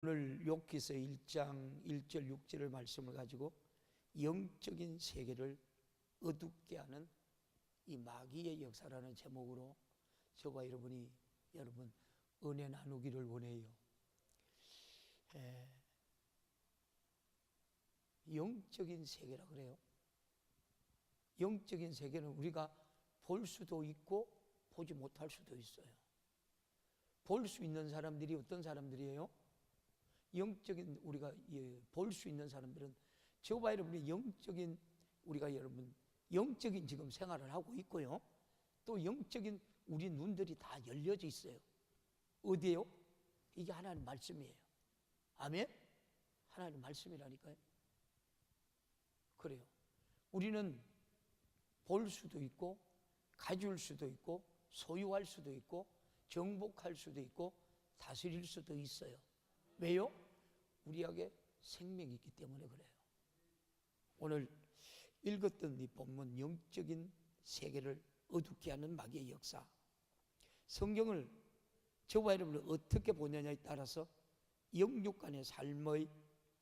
오늘 욥기서 1장 1절 6절의 말씀을 가지고 영적인 세계를 어둡게 하는 이 마귀의 역사라는 제목으로 저와 여러분 은혜 나누기를 원해요. 영적인 세계라 그래요. 영적인 세계는 우리가 볼 수도 있고 보지 못할 수도 있어요. 볼 수 있는 사람들이 어떤 사람들이에요? 영적인 우리가 볼 수 있는 사람들은 저와 여러분이 영적인 우리가 영적인 지금 생활을 하고 있고요. 또 영적인 우리 눈들이 다 열려져 있어요. 어디에요? 이게 하나님 말씀이에요. 아멘? 하나님 말씀이라니까요. 그래요. 우리는 볼 수도 있고 가질 수도 있고 소유할 수도 있고 정복할 수도 있고 다스릴 수도 있어요. 왜요? 우리에게 생명이 있기 때문에 그래요. 오늘 읽었던 이 본문 영적인 세계를 어둡게 하는 마귀의 역사. 성경을 저와 여러분을 어떻게 보느냐에 따라서 영육 간의 삶의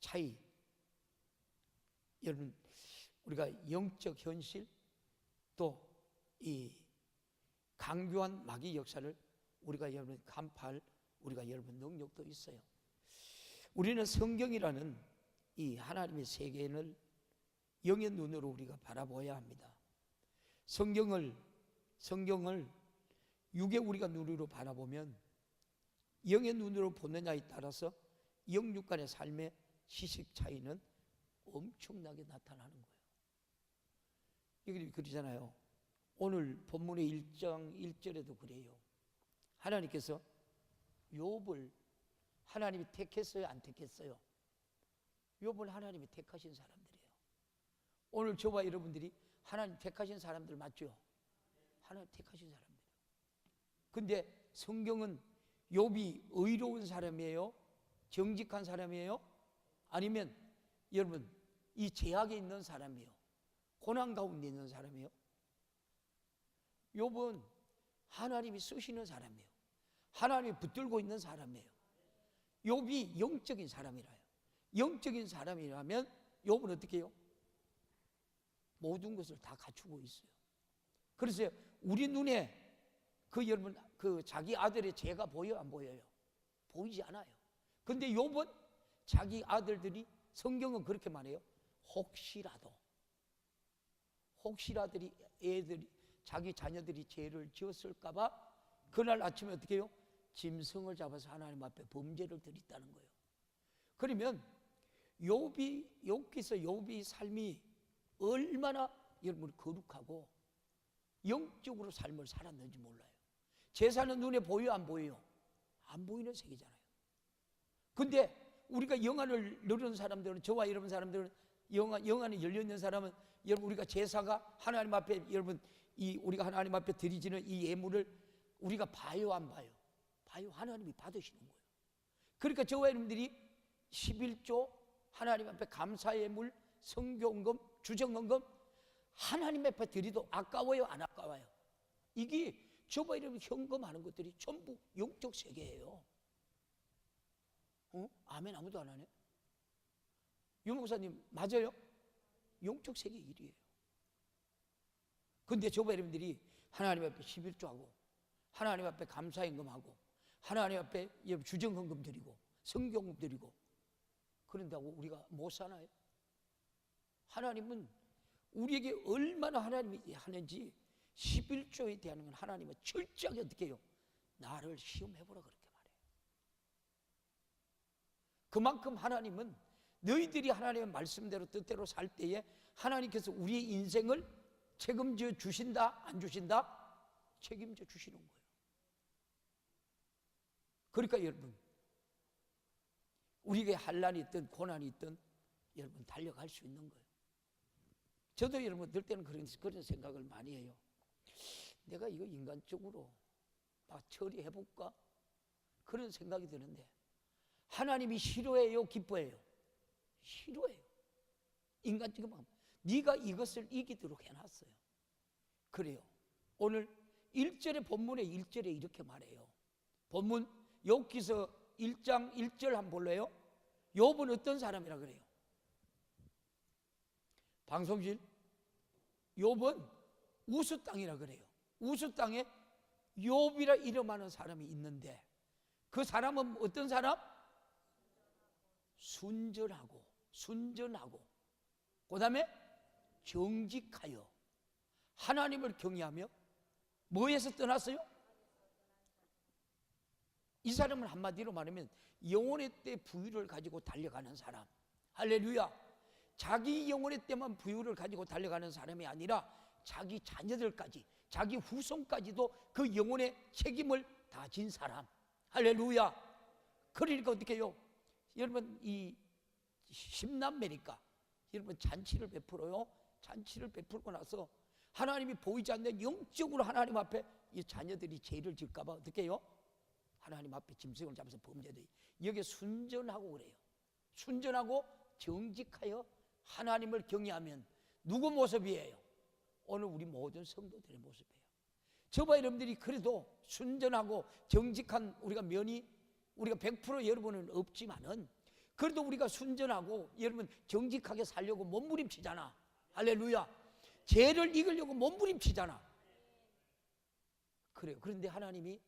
차이, 여러분 우리가 영적 현실 또 이 강교한 마귀 역사를 우리가 여러분 간파할 우리가 여러분 능력도 있어요. 우리는 성경이라는 이 하나님의 세계를 영의 눈으로 우리가 바라보아야 합니다. 성경을 육의 우리가 눈으로 바라보면 영의 눈으로 보느냐에 따라서 영육 간의 삶의 시식 차이는 엄청나게 나타나는 거예요. 여기 그러잖아요. 오늘 본문의 1장 1절에도 그래요. 하나님께서 욥을 하나님이 택했어요? 안 택했어요? 욥을 하나님이 택하신 사람들이에요. 오늘 저와 여러분들이 하나님 택하신 사람들 맞죠? 하나님 택하신 사람들. 근데 성경은 욥이 의로운 사람이에요? 정직한 사람이에요? 아니면 여러분 이 제약에 있는 사람이에요? 고난 가운데 있는 사람이에요? 욥은 하나님이 쓰시는 사람이에요. 하나님이 붙들고 있는 사람이에요. 욥이 영적인 사람이라요. 영적인 사람이라면 욥은 어떻게 해요? 모든 것을 다 갖추고 있어요. 그래서 우리 눈에 여러분 자기 아들의 죄가 보여요, 안 보여요? 보이지 않아요. 근데 욥은 자기 아들들이 성경은 그렇게 말해요. 혹시라도 자기 자녀들이 죄를 지었을까 봐 그날 아침에 어떻게 해요? 짐승을 잡아서 하나님 앞에 범죄를 드렸다는 거예요. 그러면 욥기서 욥의 삶이 얼마나 여러분 거룩하고 영적으로 삶을 살았는지 몰라요. 제사는 눈에 보여요, 안 보여요? 안 보이는 세계잖아요. 근데 우리가 영안을 누리는 사람들은, 저와 여러분 사람들은 영안이 열려있는 사람은 여러분 우리가 제사가 하나님 앞에 여러분 우리가 하나님 앞에 드리지는 이 예물을 우리가 봐요, 안 봐요? 봐요. 하나님이 받으시는 거예요. 그러니까 저와 여러분들이 11조 하나님 앞에 감사의 예물, 성교헌금, 주정헌금 하나님 앞에 드리도 아까워요, 안 아까워요? 이게 저와 여러분 현금하는 것들이 전부 영적 세계예요. 아멘. 아무도 안 하네. 유 목사님 맞아요? 영적 세계 일이에요. 근데 저와 여러분들이 하나님 앞에 11조하고 하나님 앞에 감사헌금하고 하나님 앞에 주정헌금 드리고 성경헌금 드리고 그런다고 우리가 못 사나요? 하나님은 우리에게 얼마나 하나님이 하는지 11조에 대한 건 하나님은 철저하게 어떻게 해요? 나를 시험해보라 그렇게 말해요. 그만큼 하나님은 너희들이 하나님의 말씀대로 뜻대로 살 때에 하나님께서 우리의 인생을 책임져 주신다, 안 주신다? 책임져 주시는 거예요. 그러니까 여러분 우리에게 환난이 있든 고난이 있든 여러분 달려갈 수 있는 거예요. 저도 여러분 들 때는 그런 생각을 많이 해요. 내가 이거 인간적으로 막 처리해볼까? 그런 생각이 드는데 하나님이 싫어해요, 기뻐해요? 싫어해요. 인간적으로 네가 이것을 이기도록 해놨어요. 그래요. 오늘 1절의 본문의 1절에 이렇게 말해요. 본문 욥기서 1장 1절 한번 볼래요? 욥은 어떤 사람이라 그래요? 방송실, 욥은 우스 땅이라 그래요. 우스 땅에 욥이라 이름하는 사람이 있는데 그 사람은 어떤 사람? 순전하고 그 다음에 정직하여 하나님을 경외하며 뭐에서 떠났어요? 이 사람은 한마디로 말하면 영혼의 때 부유를 가지고 달려가는 사람. 할렐루야. 자기 영혼의 때만 부유를 가지고 달려가는 사람이 아니라 자기 자녀들까지, 자기 후손까지도 그 영혼의 책임을 다 진 사람. 할렐루야. 그러니까 어떻게 해요? 여러분 이 10남매니까 여러분 잔치를 베풀어요. 잔치를 베풀고 나서 하나님이 보이지 않는 영적으로 하나님 앞에 이 자녀들이 죄를 질까 봐 어떻게 해요? 하나님 앞에 짐승을 잡아서 범죄돼. 여기에 순전하고 그래요. 순전하고 정직하여 하나님을 경외하면 누구 모습이에요? 오늘 우리 모든 성도들의 모습이에요. 저와 여러분들이 그래도 순전하고 정직한 우리가 면이 우리가 100% 여러분은 없지만은 그래도 우리가 순전하고 여러분 정직하게 살려고 몸부림치잖아. 할렐루야. 죄를 이기려고 몸부림치잖아. 그래요. 그런데 하나님이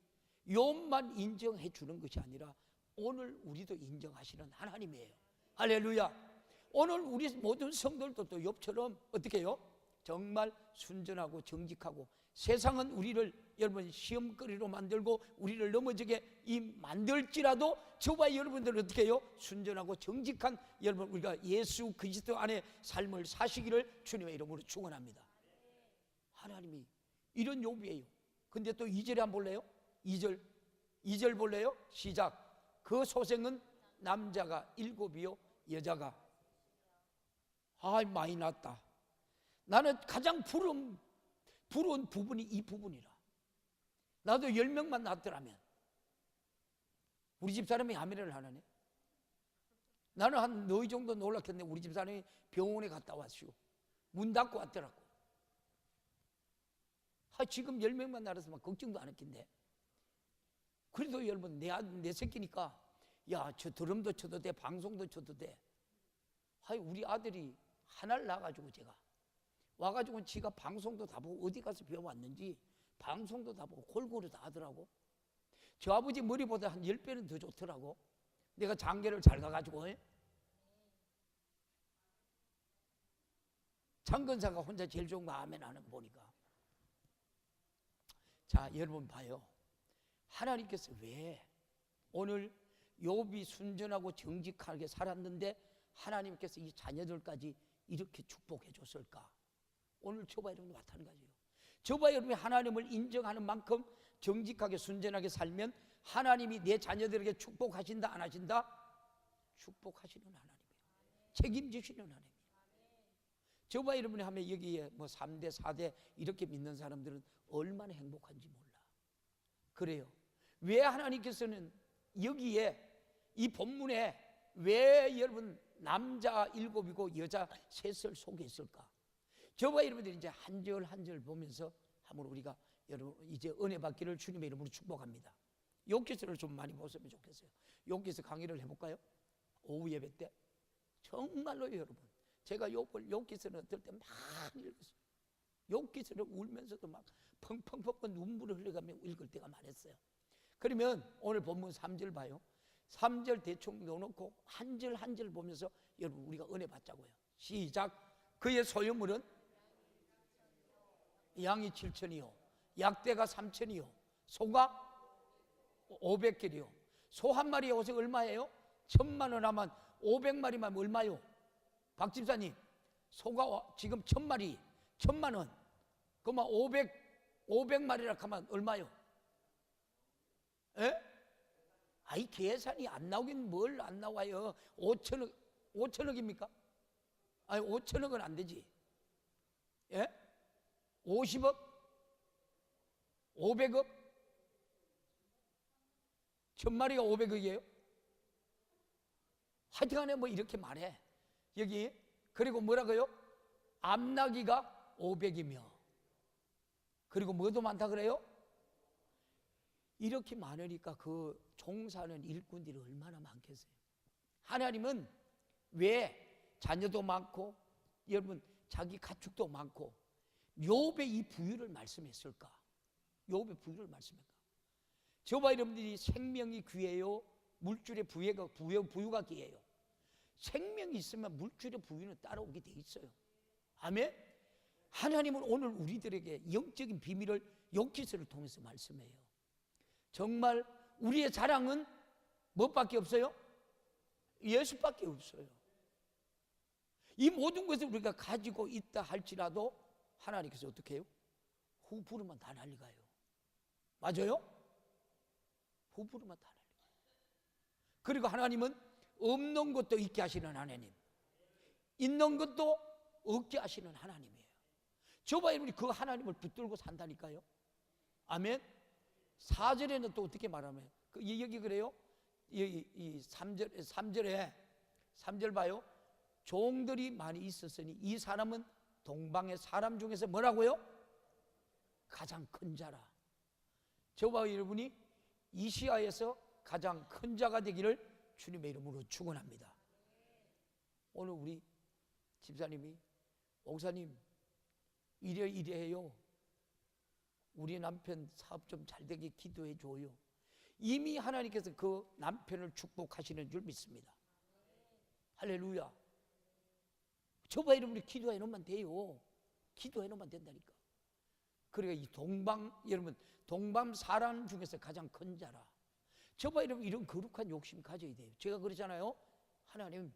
욥만 인정해 주는 것이 아니라 오늘 우리도 인정하시는 하나님이에요. 할렐루야. 오늘 우리 모든 성도들도 또 욥처럼 어떻게 해요? 정말 순전하고 정직하고 세상은 우리를 여러분 시험거리로 만들고 우리를 넘어지게 만들지라도 저와 여러분들은 어떻게 해요? 순전하고 정직한 여러분 우리가 예수 그리스도 안에 삶을 사시기를 주님의 이름으로 축원합니다. 하나님이 이런 욥이에요. 근데 또 2절에 한번 볼래요? 2절 볼래요? 시작. 그 소생은 남자가 7이요 여자가 많이 났다. 나는 가장 부러운 부분이 이 부분이라. 나도 10명만 낳더라면 우리 집사람이 아멘을 하나네. 나는 한 너희 정도 놀랐겠네. 우리 집사람이 병원에 갔다 왔슈. 문 닫고 왔더라고. 지금 10명만 낳았으면 걱정도 안 했겠네. 그래도 여러분 내 새끼니까 야, 저 드럼도 쳐도 돼, 방송도 쳐도 돼. 우리 아들이 하나를 낳아가지고 제가 와가지고 지가 방송도 다 보고 어디 가서 배워왔는지 방송도 다 보고 골고루 다 하더라고. 저 아버지 머리보다 한 10배는 더 좋더라고. 내가 장계를 잘 가가지고. 장건사가 혼자 제일 좋은 거 아멘 하는 거 보니까. 자, 여러분 봐요. 하나님께서 왜 오늘 욥이 순전하고 정직하게 살았는데 하나님께서 이 자녀들까지 이렇게 축복해 줬을까? 오늘 저와 여러분이 마찬가지예요. 저와 여러분이 하나님을 인정하는 만큼 정직하게 순전하게 살면 하나님이 내 자녀들에게 축복하신다 안 하신다? 축복하시는 하나님이에요. 책임지시는 하나님이에요. 저와 여러분이 하면 여기에 뭐 3대 4대 이렇게 믿는 사람들은 얼마나 행복한지 몰라. 그래요. 왜 하나님께서는 여기에 이 본문에 왜 여러분 남자 7이고 여자 3을 소개했을까? 저와 여러분들이 이제 한 절 한 절 보면서 한번 우리가 여러분 이제 은혜 받기를 주님의 이름으로 축복합니다. 욥기서를 좀 많이 보시면 좋겠어요. 욥기서 강의를 해볼까요? 오후 예배 때 정말로 여러분 제가 욥기서는 어떨 때 많이 읽었어요. 욥기서를 울면서도 막 펑펑펑 눈물을 흘려가며 읽을 때가 많았어요. 그러면 오늘 본문 3절 봐요. 3절 대충 넣어놓고 한 절 한 절 보면서 여러분 우리가 은혜 받자고요. 시작. 그의 소유물은 양이 7천이요 약대가 3천이요 소가 500개리요 소 한 마리에 옷이 얼마예요? 1000만 하면 500마리만 얼마요? 박 집사님 소가 지금 1000마리 1000만 그러면 500마리라 하면 얼마요? 에? 계산이 안 나오긴 뭘 안 나와요. 5천억입니까? 5천억은 안 되지. 예? 50억? 500억? 1000마리가 500억이에요? 하여튼간에 뭐 이렇게 말해. 여기 그리고 뭐라고요? 암나기가 500이며 그리고 뭐도 많다 그래요? 이렇게 많으니까 그 종사하는 일꾼들이 얼마나 많겠어요. 하나님은 왜 자녀도 많고 여러분 자기 가축도 많고 욥의 이 부유를 말씀했을까? 욥의 부유를 말씀했을까? 저와 여러분들이 생명이 귀해요, 물질의 부유가 귀해요. 생명이 있으면 물질의 부유는 따라오게 돼 있어요. 아멘? 하나님은 오늘 우리들에게 영적인 비밀을 욥기서를 통해서 말씀해요. 정말 우리의 자랑은 무엇밖에 없어요? 예수밖에 없어요. 이 모든 것을 우리가 가지고 있다 할지라도 하나님께서 어떻게 해요? 후 부르면 다 날리가요. 맞아요? 후 부르면 다 날리가요. 그리고 하나님은 없는 것도 있게 하시는 하나님, 있는 것도 없게 하시는 하나님이에요. 저와 여러분이 그 하나님을 붙들고 산다니까요. 아멘. 4절에는 또 어떻게 말하면 여기 그래요? 이 3절에 봐요. 종들이 많이 있었으니 이 사람은 동방의 사람 중에서 뭐라고요? 가장 큰 자라. 저와 여러분이 이시야에서 가장 큰 자가 되기를 주님의 이름으로 축원합니다. 오늘 우리 집사님이 목사님 이래해요. 우리 남편 사업 좀 잘 되게 기도해 줘요. 이미 하나님께서 그 남편을 축복하시는 줄 믿습니다. 할렐루야. 저와 여러분이 기도해 놓으면 돼요. 기도해 놓으면 된다니까. 그러니까 이 여러분 동방 사람 중에서 가장 큰 자라. 저와 여러분 이런 거룩한 욕심 가져야 돼요. 제가 그러잖아요. 하나님,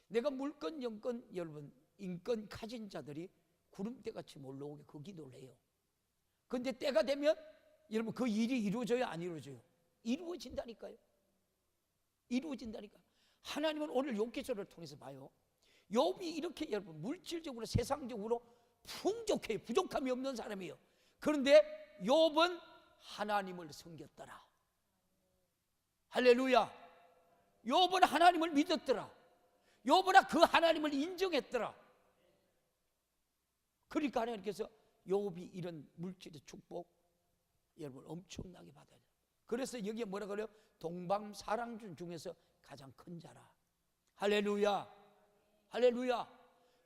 내가 물건, 영건, 여러분 인권 가진 자들이 구름대같이 몰려오게 그 기도를 해요. 그런데 때가 되면 여러분 그 일이 이루어져요, 안 이루어져요? 이루어진다니까요. 이루어진다니까. 하나님은 오늘 욥기서를 통해서 봐요. 욥이 이렇게 여러분 물질적으로 세상적으로 풍족해요. 부족함이 없는 사람이에요. 그런데 욥은 하나님을 섬겼더라. 할렐루야. 욥은 하나님을 믿었더라. 욥은 그 하나님을 인정했더라. 그러니까 하나님께서 욥이 이런 물질의 축복 여러분 엄청나게 받아요. 그래서 여기에 뭐라 그래요? 동방 사랑준 중에서 가장 큰 자라. 할렐루야. 할렐루야.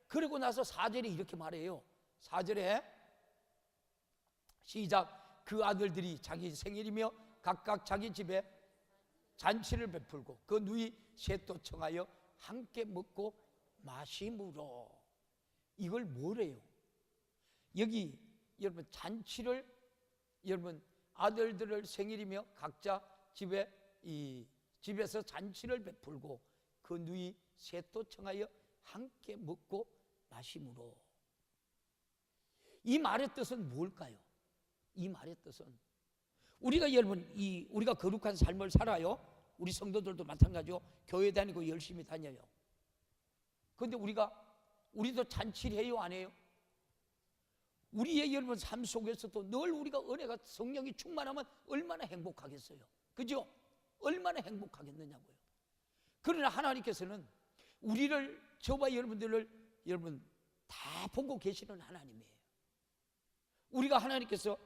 그리고 나서 4절에 이렇게 말해요. 4절에 시작. 그 아들들이 자기 생일이며 각각 자기 집에 잔치를 베풀고 그 누이 셋도 청하여 함께 먹고 마심으로. 이걸 뭐래요? 여기 여러분 잔치를 여러분 아들들을 생일이며 각자 집에서 잔치를 베풀고 그 누이 셋도 청하여 함께 먹고 마심으로. 이 말의 뜻은 뭘까요? 이 말의 뜻은 우리가 여러분 우리가 거룩한 삶을 살아요. 우리 성도들도 마찬가지요. 교회 다니고 열심히 다녀요. 그런데 우리도 잔치를 해요, 안 해요? 우리의 여러분 삶 속에서도 늘 우리가 은혜가 성령이 충만하면 얼마나 행복하겠어요. 그죠? 얼마나 행복하겠느냐고요. 그러나 하나님께서는 저와 여러분들을 여러분 다 보고 계시는 하나님이에요. 우리가 하나님께서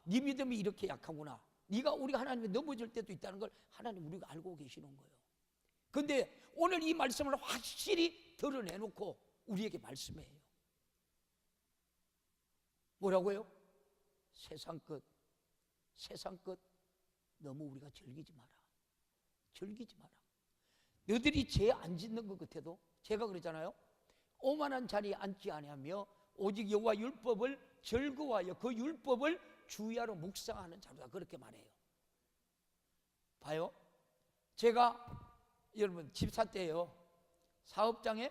네 믿음이 이렇게 약하구나, 우리가 하나님에 넘어질 때도 있다는 걸 하나님 우리가 알고 계시는 거예요. 그런데 오늘 이 말씀을 확실히 드러내놓고 우리에게 말씀해요. 뭐라고요? 세상 끝 너무 우리가 즐기지 마라. 즐기지 마라. 너희들이 죄 안 짓는 것 같아도 제가 그러잖아요. 오만한 자리에 앉지 아니하며 오직 여호와 율법을 즐거워하여 그 율법을 주야로 묵상하는 자로다. 그렇게 말해요. 봐요. 제가 여러분 집사 때요. 사업장에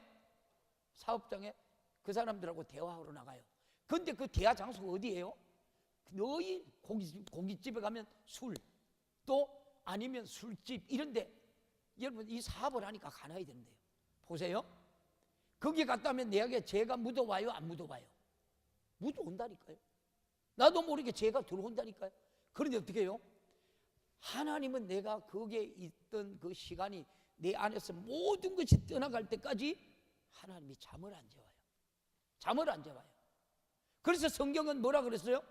그 사람들하고 대화하러 나가요. 근데 그 대화 장소가 어디예요? 너희 고깃집에 가면 술, 또 아니면 술집 이런데 여러분 이 사업을 하니까 가놔야 되는데요. 보세요. 거기 갔다 오면 내게 죄가 묻어와요, 안 묻어와요? 묻어온다니까요. 나도 모르게 죄가 들어온다니까요. 그런데 어떻게 해요? 하나님은 내가 거기에 있던 그 시간이 내 안에서 모든 것이 떠나갈 때까지 하나님이 잠을 안 재워요. 잠을 안 재워요. 그래서 성경은 뭐라 그랬어요?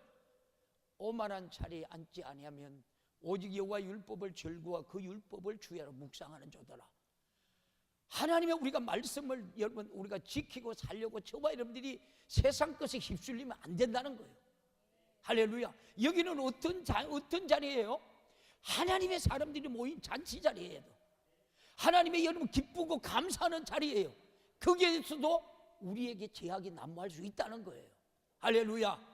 오만한 자리에 앉지 아니하면 오직 여호와의 율법을 절구와 그 율법을 주야로 묵상하는 자더라. 하나님의 우리가 말씀을 여러분 우리가 지키고 살려고 저와 여러분들이 세상 것에 휩쓸리면 안 된다는 거예요. 할렐루야. 여기는 어떤 자리예요? 하나님의 사람들이 모인 잔치 자리예요. 하나님의 여러분 기쁘고 감사하는 자리예요. 거기에서도 우리에게 제약이 난무할 수 있다는 거예요. 할렐루야.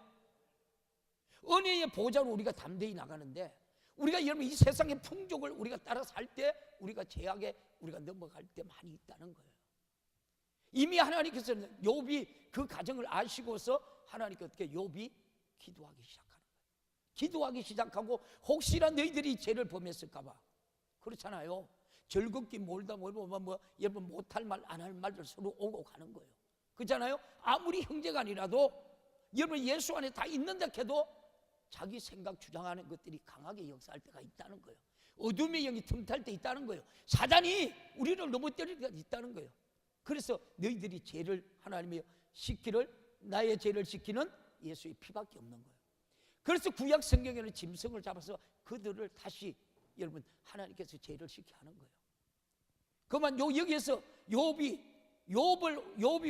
은혜의 보좌로 우리가 담대히 나가는데, 우리가 여러분 이 세상의 풍족을 우리가 따라 살 때 우리가 제약에 우리가 넘어갈 때 많이 있다는 거예요. 이미 하나님께서는 욥이 그 가정을 아시고서 하나님께 어떻게 욥이 기도하기 시작하는 거예요. 기도하기 시작하고 혹시나 너희들이 죄를 범했을까 봐. 그렇잖아요. 즐겁게 몰다 여러분 못할 말 안 할 말들 서로 오고 가는 거예요. 그렇잖아요. 아무리 형제가 아니라도 여러분 예수 안에 다 있는다 해도 자기 생각 주장하는 것들이 강하게 역사할 때가 있다는 거예요. 어둠의 영이 틈탈 때 있다는 거예요. 사단이 우리를 넘어뜨릴 때가 있다는 거예요. 그래서 너희들이 죄를 하나님의 나의 죄를 지키는 예수의 피밖에 없는 거예요. 그래서 구약 성경에는 짐승을 잡아서 그들을 다시 여러분 하나님께서 죄를 지게 하는 거예요. 그만 여기에서 욥이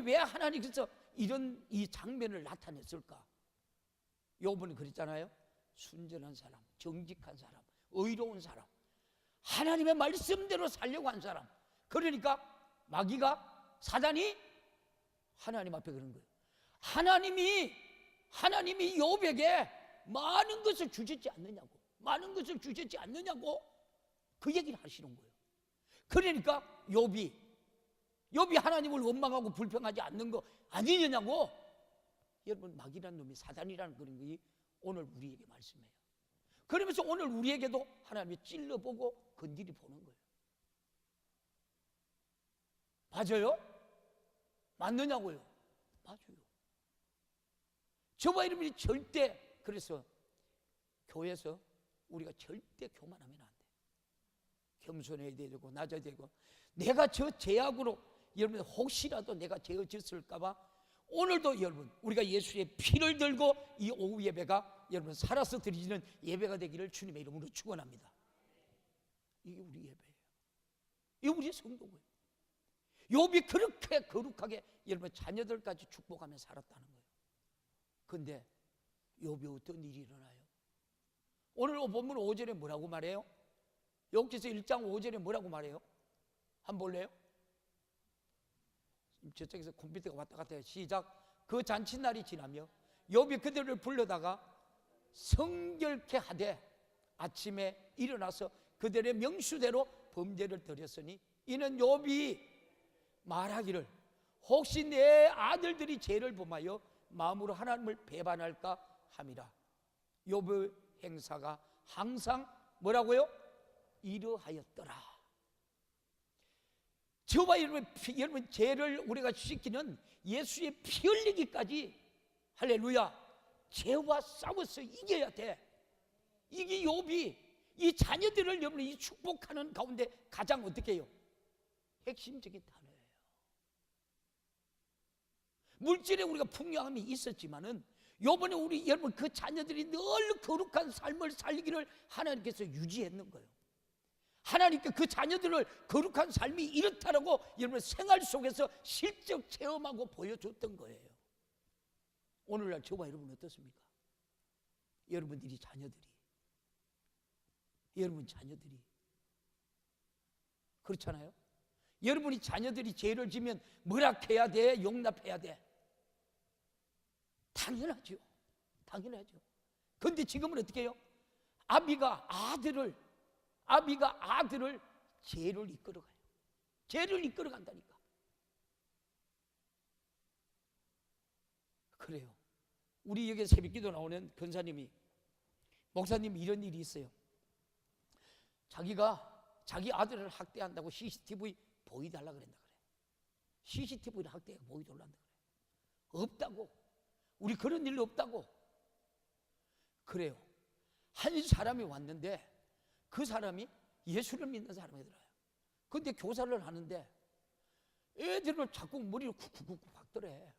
왜 하나님께서 이런 이 장면을 나타냈을까? 욥은 그랬잖아요. 순전한 사람, 정직한 사람, 의로운 사람, 하나님의 말씀대로 살려고 한 사람. 그러니까 마귀가 사단이 하나님 앞에 그런 거예요. 하나님이 욥에게 많은 것을 주셨지 않느냐고, 많은 것을 주셨지 않느냐고 그 얘기를 하시는 거예요. 그러니까 욥이 하나님을 원망하고 불평하지 않는 거 아니냐고. 여러분 마귀라는 놈이 사단이라는 그런 것이 오늘 우리에게 말씀해요. 그러면서 오늘 우리에게도 하나님이 찔러보고 건드리 보는 거예요. 맞아요? 맞느냐고요? 맞아요. 저와 여러분이 절대, 그래서 교회에서 우리가 절대 교만하면 안 돼. 겸손해야 되고 낮아야 되고. 내가 저 죄악으로 여러분 혹시라도 내가 죄졌을까 봐 오늘도 여러분 우리가 예수의 피를 들고 이 오후 예배가 여러분 살아서 드리는 예배가 되기를 주님의 이름으로 축원합니다. 이게 우리 예배예요. 이게 우리 성도고요. 욥이 그렇게 거룩하게 여러분 자녀들까지 축복하며 살았다는 거예요. 그런데 욥이 어떤 일이 일어나요? 오늘 본문 5절에 뭐라고 말해요? 욥기서 1장 5절에 뭐라고 말해요? 한번 볼래요? 저쪽에서 컴퓨터가 왔다 갔다 해요. 시작. 그 잔치날이 지나며 욥이 그들을 불러다가 성결케 하되 아침에 일어나서 그들의 명수대로 범죄를 드렸으니 이는 욥이 말하기를 혹시 내 아들들이 죄를 범하여 마음으로 하나님을 배반할까 함이라. 욥의 행사가 항상 뭐라고요? 이러하였더라. 저와 여러분 죄를 우리가 씻기는 예수의 피 흘리기까지 할렐루야 죄와 싸워서 이겨야 돼. 이게 욥이 이 자녀들을 여러분이 축복하는 가운데 가장 어떻게 해요? 핵심적인 단어예요. 물질에 우리가 풍요함이 있었지만은 요번에 우리 여러분 그 자녀들이 늘 거룩한 삶을 살기를 하나님께서 유지했는 거예요. 하나님께 그 자녀들을 거룩한 삶이 이렇다라고 여러분 생활 속에서 실적 체험하고 보여줬던 거예요. 오늘날 저와 여러분 어떻습니까? 여러분 자녀들이 그렇잖아요. 여러분이 자녀들이 죄를 지면 뭐라 해야 돼? 용납해야 돼? 당연하죠. 그런데 지금은 어떻게 해요? 아비가 아들을 죄를 이끌어가요. 죄를 이끌어간다니까. 그래요. 우리 여기 새벽기도 나오는 권사님이 목사님이 이런 일이 있어요. 자기가 자기 아들을 학대한다고 CCTV 보여달라 그랬다 그래. CCTV를 학대해 보여달라 그래. 없다고. 우리 그런 일 없다고. 그래요. 한 사람이 왔는데 그 사람이 예수를 믿는 사람이더라고요. 근데 교사를 하는데 애들을 자꾸 머리를 쿡쿡쿡 박더래.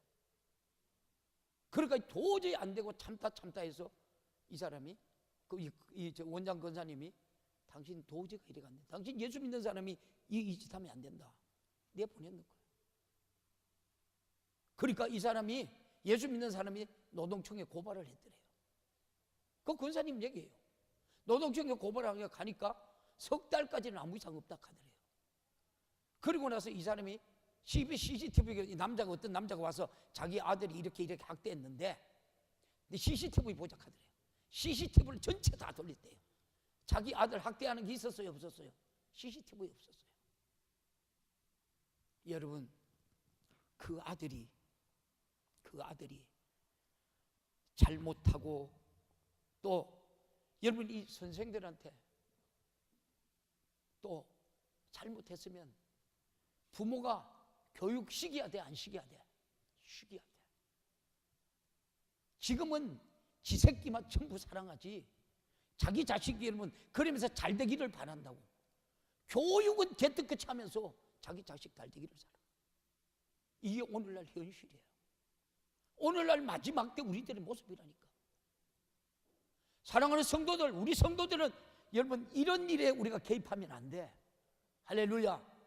그러니까 도저히 안 되고 참다 해서 이 사람이 저 원장 권사님이 당신 도저히 이래가 안 돼. 당신 예수 믿는 사람이 이 짓 하면 안 된다. 내 보냈는 거야. 그러니까 이 사람이 예수 믿는 사람이 노동청에 고발을 했더래요. 그 권사님 얘기예요. 노동청에 고발하러 가니까 석 달까지는 아무 이상 없다 하더래요. 그리고 나서 이 사람이 CCTV 남자가 어떤 남자가 와서 자기 아들이 이렇게 학대했는데 CCTV 보자 하더래요. CCTV를 전체 다 돌렸대요. 자기 아들 학대하는 게 있었어요, 없었어요? CCTV 없었어요. 여러분, 그 아들이 잘못하고 또 여러분 이 선생들한테 또 잘못했으면 부모가 교육 시켜야 돼, 안 시켜야 돼? 시켜야 돼. 지금은 지 새끼만 전부 사랑하지 자기 자식이 여러분 그러면서 잘 되기를 바란다고. 교육은 개떡같이 하면서 자기 자식 잘 되기를 살아. 이게 오늘날 현실이에요. 오늘날 마지막 때 우리들의 모습이라니까. 사랑하는 성도들, 우리 성도들은 여러분 이런 일에 우리가 개입하면 안 돼. 할렐루야.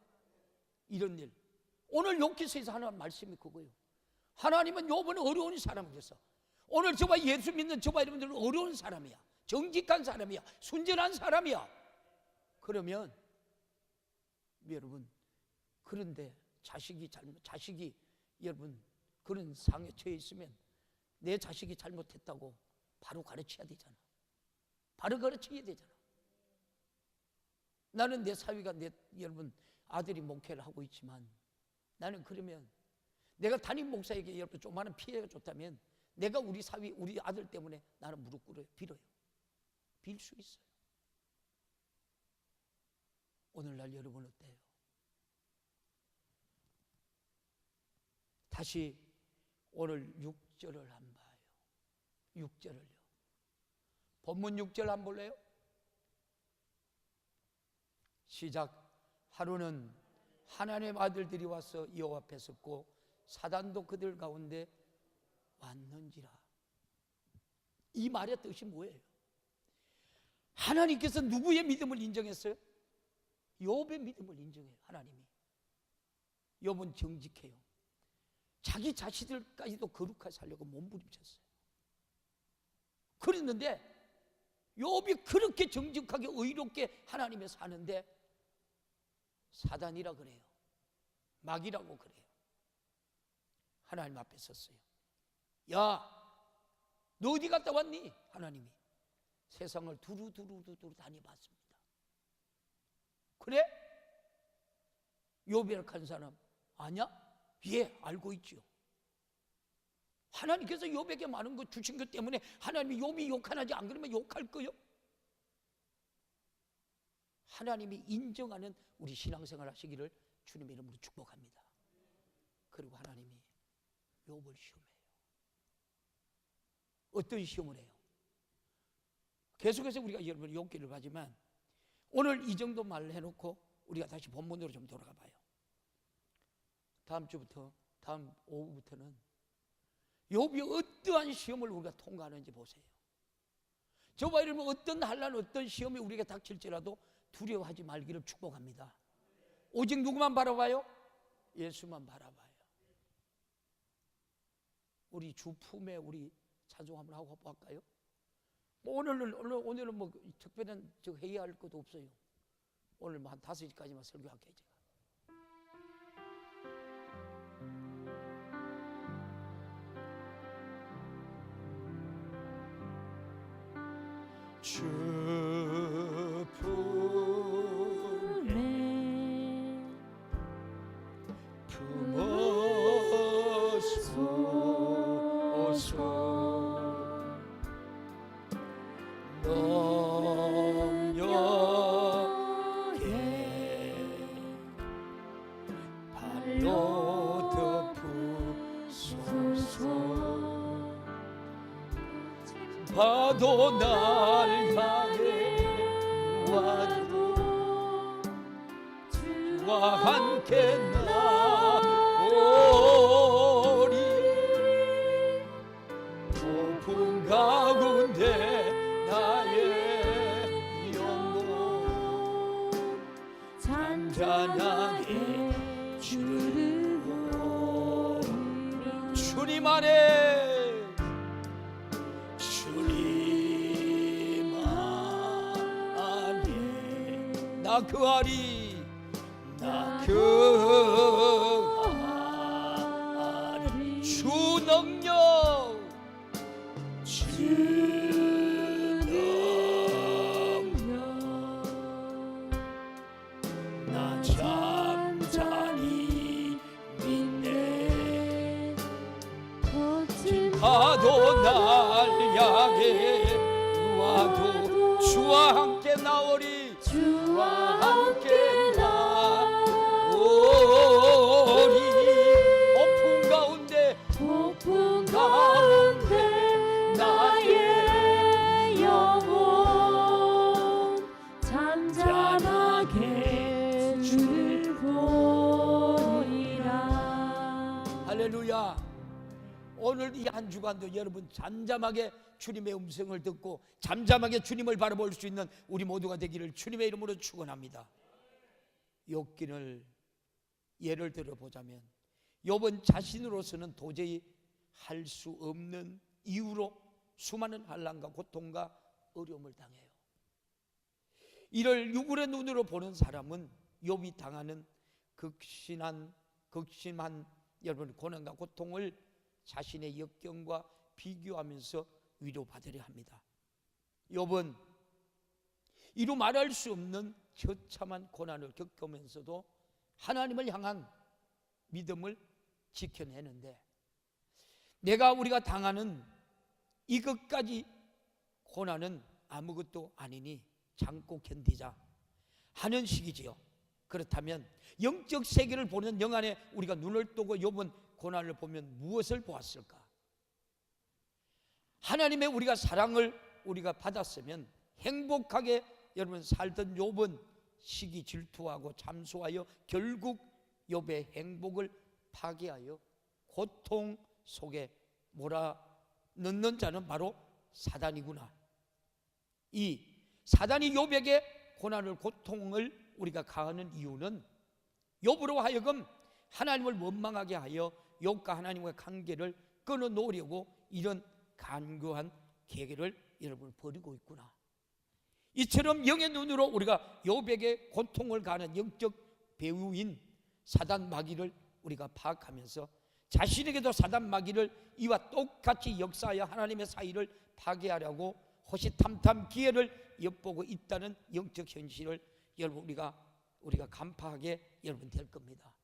이런 일. 오늘 욥기서에서 하나님 말씀이 그거예요. 하나님은 욥은 어려운 사람이었어. 오늘 저와 예수 믿는 저와 여러분들은 어려운 사람이야. 정직한 사람이야. 순전한 사람이야. 그러면 여러분 그런데 자식이 여러분 그런 상에 처해 있으면 내 자식이 잘못했다고 바로 가르쳐야 되잖아. 바로 가르쳐야 되잖아. 나는 내 사위가 여러분 아들이 목회를 하고 있지만 나는 그러면 내가 담임 목사에게 여러분 조그마한 피해가 줬다면 내가 우리 사위 우리 아들 때문에 나는 무릎 꿇어요. 빌어요. 빌 수 있어요. 오늘날 여러분 어때요? 다시 오늘 6절을 한번 봐요. 6절을요. 본문 6절 한번 볼래요? 시작. 하루는 하나님의 아들들이 와서 여호와 앞에 섰고 사단도 그들 가운데 왔는지라. 이 말의 뜻이 뭐예요? 하나님께서 누구의 믿음을 인정했어요? 욥의 믿음을 인정해요. 하나님이. 욥은 정직해요. 자기 자식들까지도 거룩하게 살려고 몸부림쳤어요. 그랬는데 욥이 그렇게 정직하게 의롭게 하나님의 사는데 사단이라 그래요. 마귀라고 그래요. 하나님 앞에 섰어요. 야, 너 어디 갔다 왔니? 하나님이. 세상을 두루두루 다녀봤습니다. 그래? 욥이라고 하는 사람 아냐? 예, 알고 있지요. 하나님께서 욥에게 많은 거 주신 것 때문에 하나님이 욥이 욕하나지 안 그러면 욕할 거요? 하나님이 인정하는 우리 신앙생활 하시기를 주님의 이름으로 축복합니다. 그리고 하나님이 욥을 시험해요. 어떤 시험을 해요? 계속해서 우리가 여러분 욥기를 하지만 오늘 이 정도 말을 해놓고 우리가 다시 본문으로 좀 돌아가 봐요. 다음 주부터 다음 오후부터는 욥이 어떠한 시험을 우리가 통과하는지 보세요. 저와 여러분 어떤 한란 어떤 시험이 우리에게 닥칠지라도 두려워하지 말기를 축복합니다. 오직 누구만 바라봐요? 예수만 바라봐요. 우리 주 품에 우리 찬송 한번 하고 할까요? 오늘은 뭐 특별한 회의할 것도 없어요. 오늘 뭐 한 5시까지만 설교할게요. 제가. 주 품에 품어소서 넘겨게 발로 덮으소서 파도 날 향해 와도 주와 함께 나오리 폭풍 가운데 나의 주님 안에, 주님 안에 나 거하리, 나 거하리. 주 능력, 주 능력, 나 잠잠히 믿네. 파도 날 향해 와도 주와 함께 나오리, 주와 함께 나오리. 폭풍 가운데 나의 영혼 잠잠하게 주를 보리라. 할렐루야. 오늘 이 한 주간도 여러분 잠잠하게 주님의 음성을 듣고 잠잠하게 주님을 바라볼 수 있는 우리 모두가 되기를 주님의 이름으로 축원합니다. 욥기를 예를 들어 보자면, 욥은 자신으로서는 도저히 할 수 없는 이유로 수많은 환난과 고통과 어려움을 당해요. 이를 육울의 눈으로 보는 사람은 욥이 당하는 극심한 여러분 고난과 고통을 자신의 역경과 비교하면서 위로받으려 합니다. 욥은 이루 말할 수 없는 처참한 고난을 겪으면서도 하나님을 향한 믿음을 지켜내는데, 우리가 당하는 이것까지 고난은 아무것도 아니니 참고 견디자 하는 식이지요. 그렇다면 영적 세계를 보는 영안에 우리가 눈을 뜨고 욥은 고난을 보면 무엇을 보았을까? 하나님의 우리가 사랑을 우리가 받았으면 행복하게 여러분 살던 욥은 시기 질투하고 참소하여 결국 욥의 행복을 파괴하여 고통 속에 몰아넣는 자는 바로 사단이구나. 이 사단이 욥에게 고난을 고통을 우리가 가하는 이유는 욥으로 하여금 하나님을 원망하게 하여 욥과 하나님과의 관계를 끊어놓으려고 이런 간교한 계획을 여러분 버리고 있구나. 이처럼 영의 눈으로 우리가 욥에게 고통을 가하는 영적 배우인 사단 마귀를 우리가 파악하면서 자신에게도 사단 마귀를 이와 똑같이 역사하여 하나님의 사이를 파괴하려고 호시탐탐 기회를 엿보고 있다는 영적 현실을 여러분 우리가 간파하게 여러분 될 겁니다.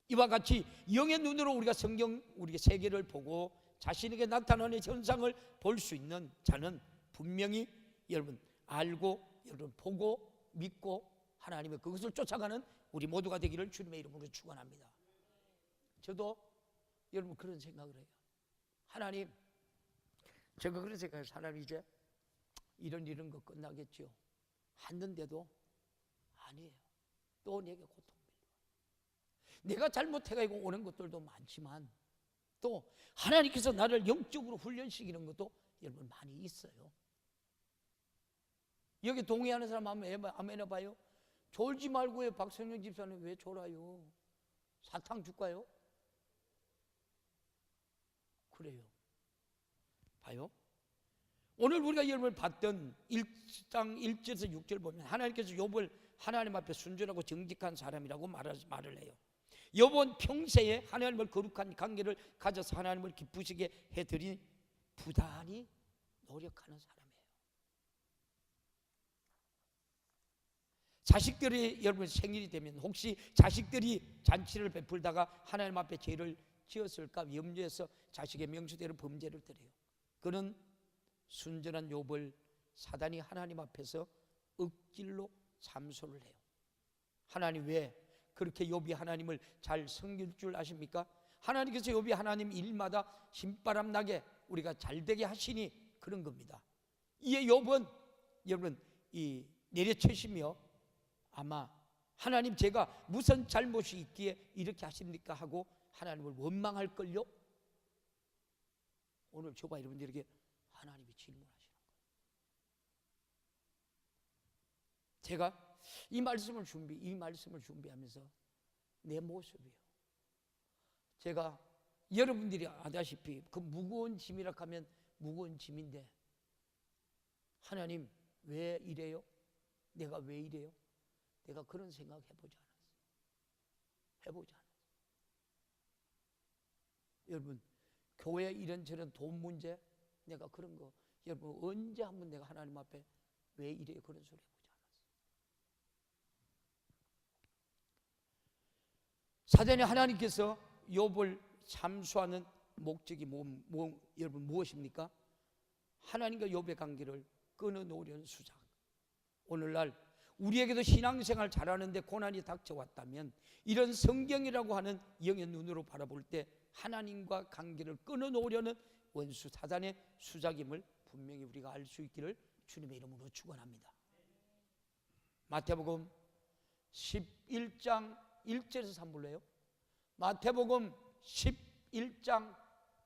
이와 같이 영의 눈으로 우리가 성경 우리의 세계를 보고 자신에게 나타나는 현상을 볼 수 있는 자는 분명히 여러분 알고 여러분 보고 믿고 하나님의 그것을 쫓아가는 우리 모두가 되기를 주님의 이름으로 축원합니다. 저도 여러분 그런 생각을 해요. 하나님, 제가 그런 생각을 해요. 하나님 이제 이런 거 끝나겠죠 했는데도 아니에요. 또 내게 고통 빌려. 내가 잘못해가지고 오는 것들도 많지만 또 하나님께서 나를 영적으로 훈련시키는 것도 여러분 많이 있어요. 여기 동의하는 사람 아멘 해봐요. 졸지 말고요. 박성영 집사님 왜 졸아요? 사탕 줄까요? 그래요. 봐요. 오늘 우리가 여러분을 봤던 1장 1절에서 6절 보면 하나님께서 욥을 하나님 앞에 순전하고 정직한 사람이라고 말을 해요. 욥은 평생에 하나님을 거룩한 관계를 가져서 하나님을 기쁘시게 해드린 부단히 노력하는 사람이에요. 자식들이 여러분 생일이 되면 혹시 자식들이 잔치를 베풀다가 하나님 앞에 죄를 지었을까 염려해서 자식의 명수대로 범죄를 드려요. 그는 순전한 욥을 사단이 하나님 앞에서 억질로 참소를 해요. 하나님 왜 그렇게 욥이 하나님을 잘 섬길 줄 아십니까? 하나님께서 욥이 하나님 일마다 신바람 나게 우리가 잘되게 하시니 그런 겁니다. 이에 욥은 여러분 내려치시며 아마 하나님 제가 무슨 잘못이 있기에 이렇게 하십니까 하고 하나님을 원망할걸요? 오늘 저와 여러분들에게 하나님이 질문하시는 거예요. 제가 이 말씀을 준비하면서 내 모습이요. 제가 여러분들이 아다시피 그 무거운 짐이라 하면 무거운 짐인데 하나님 왜 이래요? 내가 왜 이래요? 내가 그런 생각 해보지 않았어요. 해보지 않았어요. 여러분 교회 이런저런 돈 문제 내가 그런 거 여러분 언제 한번 내가 하나님 앞에 왜 이래요? 그런 소리 해보지 않았어요. 사전에 하나님께서 욥을 참수하는 목적이 여러분 무엇입니까? 하나님과 욥의 관계를 끊어놓으려는 수작. 오늘날 우리에게도 신앙생활 잘하는데 고난이 닥쳐왔다면 이런 성경이라고 하는 영의 눈으로 바라볼 때 하나님과 관계를 끊어놓으려는 원수 사단의 수작임을 분명히 우리가 알 수 있기를 주님의 이름으로 축원합니다. 마태복음 11장 1절에서 3볼래요? 마태복음 11장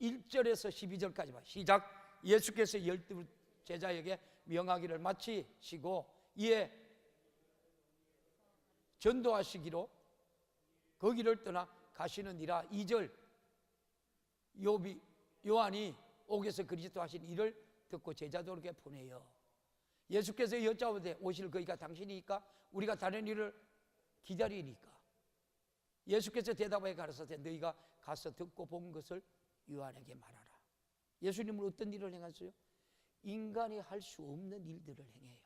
1절에서 12절까지 봐. 시작. 예수께서 12 제자에게 명하기를 마치시고 이에 전도하시기로 거기를 떠나 가시느니라. 2절 요한이 옥에서 그리스도 하신 일을 듣고 제자들에게 보내요. 예수께서 여짜오되 오실 거기가 당신이니까 우리가 다른 일을 기다리니까 예수께서 대답하여 가라사대 너희가 가서 듣고 본 것을 요한에게 말하라. 예수님은 어떤 일을 행했어요? 인간이 할 수 없는 일들을 행해요.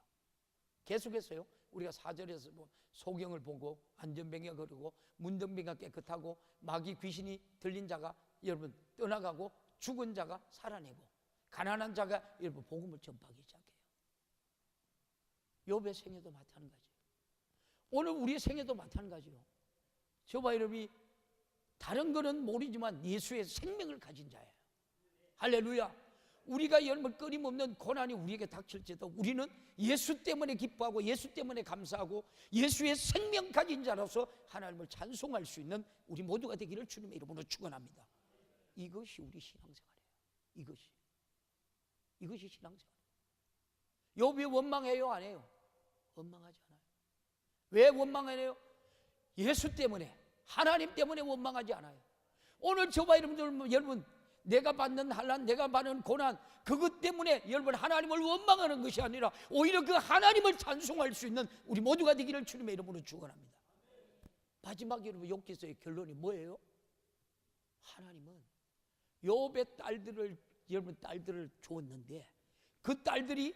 계속해서요. 우리가 4절에서 소경을 보고 안전병이가 거르고 문둥병이가 깨끗하고 마귀 귀신이 들린 자가 여러분 떠나가고 죽은 자가 살아내고 가난한 자가 여러분 복음을 전파하기 시작해요. 욥의 생애도 마찬가지예요. 오늘 우리의 생애도 마찬가지예요. 저와 여러분이 다른 거는 모르지만 예수의 생명을 가진 자예요. 할렐루야. 우리가 여러분 끊임없는 고난이 우리에게 닥칠지도 우리는 예수 때문에 기뻐하고 예수 때문에 감사하고 예수의 생명 가진 자로서 하나님을 찬송할 수 있는 우리 모두가 되기를 주님의 이름으로 축원합니다. 이것이 우리 신앙생활이에요. 이것이 신앙생활이에요. 욥이 원망해요? 안 해요? 원망하지 않아요. 왜 원망해요? 예수 때문에 하나님 때문에 원망하지 않아요. 오늘 저와 여러분 내가 받는 환난, 내가 받는 고난 그것 때문에 여러분 하나님을 원망하는 것이 아니라 오히려 그 하나님을 찬송할 수 있는 우리 모두가 되기를 주님의 이름으로 축원합니다. 마지막 여러분 욥기서의 결론이 뭐예요? 하나님은 욥의 딸들을 주었는데 그 딸들이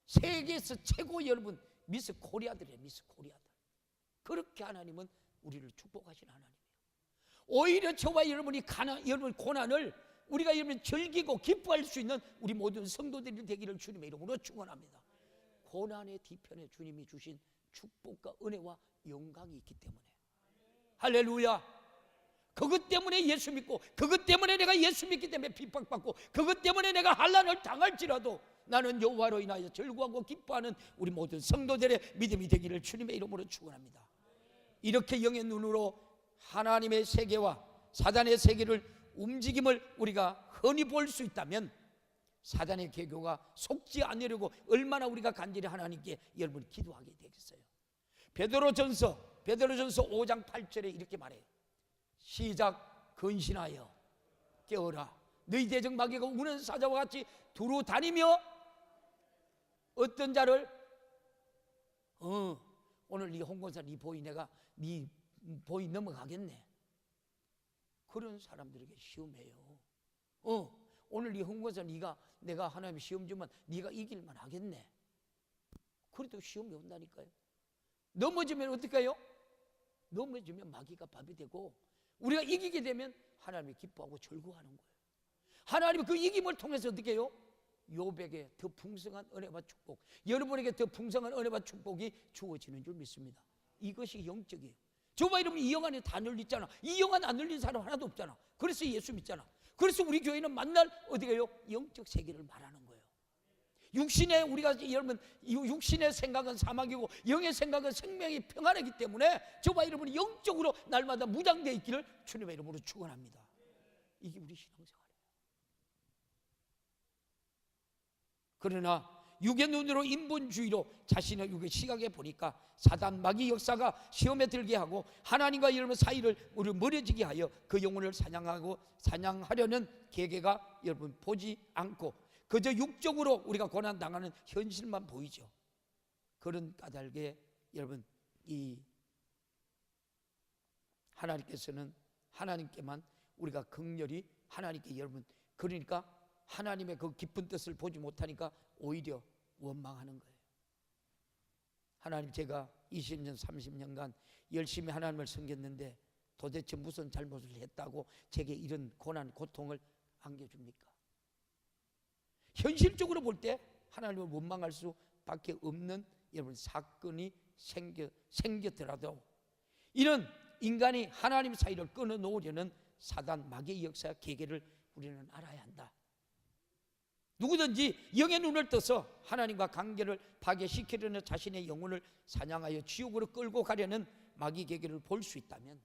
세계에서 최고 여러분 미스 코리아들이에요. 미스 코리아들. 그렇게 하나님은 우리를 축복하신 하나님이에요. 오히려 저와 여러분 고난을 우리가 여러분 즐기고 기뻐할 수 있는 우리 모든 성도들이 되기를 주님의 이름으로 축원합니다. 고난의 뒤편에 주님이 주신 축복과 은혜와 영광이 있기 때문에 할렐루야. 그것 때문에 예수 믿고 그것 때문에 내가 예수 믿기 때문에 핍박받고 그것 때문에 내가 환난을 당할지라도 나는 여호와로 인하여 즐거워하고 기뻐하는 우리 모든 성도들의 믿음이 되기를 주님의 이름으로 축원합니다. 이렇게 영의 눈으로 하나님의 세계와 사단의 세계를 움직임을 우리가 흔히 볼 수 있다면 사단의 계교가 속지 않으려고 얼마나 우리가 간절히 하나님께 여러분 기도하게 되겠어요. 베드로전서 5장 8절에 이렇게 말해요. 시작. 근신하여 깨어라. 너희 대적 마귀가 우는 사자와 같이 두루 다니며 어떤 자를 오늘 네 홍건사 네 보이 내가 네 보이 넘어가겠네. 그런 사람들에게 시험해요. 오늘 네 홍건사 내가 하나님 시험 주면 네가 이길만 하겠네. 그래도 시험이 온다니까요. 넘어지면 어떨까요? 넘어지면 마귀가 밥이 되고 우리가 이기게 되면 하나님이 기뻐하고 즐거워하는 거예요. 하나님이 그 이김을 통해서 어떻게 해요? 욥에게 더 풍성한 은혜와 축복, 여러분에게 더 풍성한 은혜와 축복이 주어지는 줄 믿습니다. 이것이 영적이에요. 저와 여러분 이 영안에 다 눌렸잖아. 이 영안 안 눌린 사람 하나도 없잖아. 그래서 예수 믿잖아. 그래서 우리 교회는 만날 어떻게 해요? 영적 세계를 말하는 거예요. 육신의 우리가 여러분 육신의 생각은 사망이고 영의 생각은 생명이 평안이기 때문에 저와 여러분이 영적으로 날마다 무장되어 있기를 주님의 이름으로 축원합니다. 이게 우리 신앙생활이에요. 그러나 육의 눈으로 인본주의로 자신의 육의 시각에 보니까 사단 마귀 역사가 시험에 들게 하고 하나님과 여러분 사이를 우리 멀어지게 하여 그 영혼을 사냥하려는 계계가 여러분 보지 않고 그저 육적으로 우리가 고난당하는 현실만 보이죠. 그런 까닭에 여러분 이 하나님께서는 하나님께만 우리가 긍휼히 하나님께 여러분 그러니까 하나님의 그 깊은 뜻을 보지 못하니까 오히려 원망하는 거예요. 하나님 제가 20년 30년간 열심히 하나님을 섬겼는데 도대체 무슨 잘못을 했다고 제게 이런 고난 고통을 안겨줍니까? 현실적으로 볼 때 하나님을 원망할 수밖에 없는 여러분 사건이 생겼더라도 이런 인간이 하나님 사이를 끊어놓으려는 사단 마귀의 역사 계계를 우리는 알아야 한다. 누구든지 영의 눈을 떠서 하나님과 관계를 파괴시키려는 자신의 영혼을 사냥하여 지옥으로 끌고 가려는 마귀 계계를 볼 수 있다면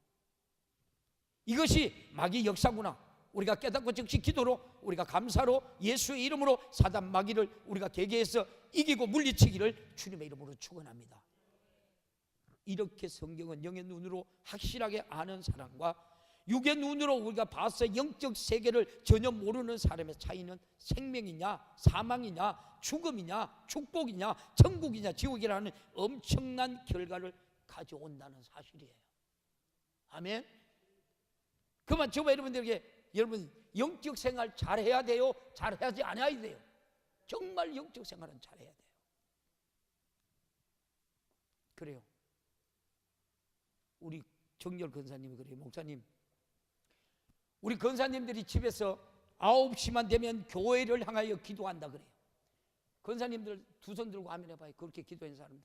이것이 마귀 역사구나. 우리가 깨닫고 즉시 기도로 우리가 감사로 예수의 이름으로 사단 마귀를 우리가 계계에서 이기고 물리치기를 주님의 이름으로 축원합니다. 이렇게 성경은 영의 눈으로 확실하게 아는 사람과 육의 눈으로 우리가 봐서 영적 세계를 전혀 모르는 사람의 차이는 생명이냐 사망이냐 죽음이냐 축복이냐 천국이냐 지옥이라는 엄청난 결과를 가져온다는 사실이에요. 아멘. 그만 저와 여러분들에게 여러분 영적 생활 잘해야 돼요? 잘해야지 않아야 돼요? 정말 영적 생활은 잘해야 돼요. 그래요. 우리 정열 권사님이 그래요. 목사님 우리 권사님들이 집에서 9시만 되면 교회를 향하여 기도한다 그래요. 권사님들 두 손 들고 아멘 해봐요. 그렇게 기도하는 사람들